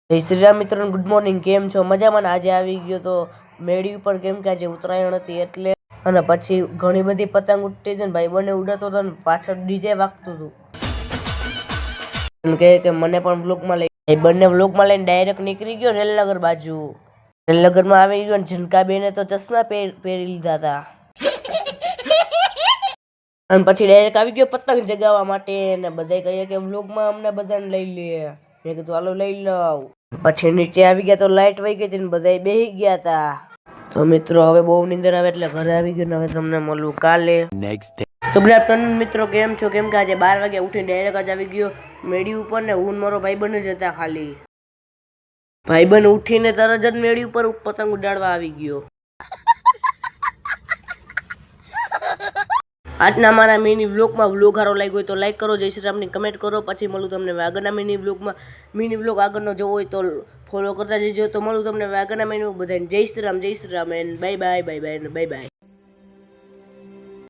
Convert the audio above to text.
જય શ્રી રામ મિત્રો, good morning. કેમ છો? મજામાં? આજે આવી ગયો તો મેળી ઉપર, કેમ કે આજે ઉત્તરાયણ હતી એટલે. અને પછી ઘણી બધી પતંગ ઉડતી હતી ને ભાઈ બંને ઉડાતો હતો ને પાછળ ડીજે વાગતું હતું. કે મને પણ વ્લોગમાં લઈ ભાઈ બંને વ્લોગમાં લઈને ડાયરેક્ટ નીકળી ગયો રેલનગર બાજુ. રેલનગરમાં આવી ગયો ને ઝીણકા બેને તો ચશ્મા પહેરી લીધા હતા. અને પછી ડાયરેક્ટ આવી ગયો પતંગ જગાવવા માટે ને બધા કહીએ કે વ્લોગમાં અમને બધાને લઈ લે. મેં કીધું હાલો લઈ લઉં. પછી નીચે આવી ગયા તો લાઈટ વહી ગઈ હતી ને બધા બેસી ગયા હતા. તો મિત્રો હવે બહુ નીંદર આવે એટલે ઘરે આવી ગયો ને હવે તમને મળું કાલે. તો ગુડ આફ્ટરનૂન મિત્રો, કેમ છો? કેમ કે આજે 12 વાગે ઉઠીને ડાયરેક્ટ જ આવી ગયો મેળી ઉપર ને હું મારો ભાઈબંધ જ હતા ખાલી. ભાઈબંધ ઉઠીને તરત જ મેળી ઉપર પતંગ ઉડાડવા આવી ગયો. આજના મારા મિની વ્લોગમાં વ્લોગ સારો લાગ્યો હોય તો લાઈક કરો, જય શ્રી રામની કમેન્ટ કરો. પછી મળું તમને આગળના મિની વ્લોગમાં. મિની વ્લોગ આગળનો જોવો હોય તો ફોલો કરતા જજો. તો મળું તમને આગળના મિની. બધાને જય શ્રી રામ, જય Shri Ram and bye bye, bye bye, bye bye.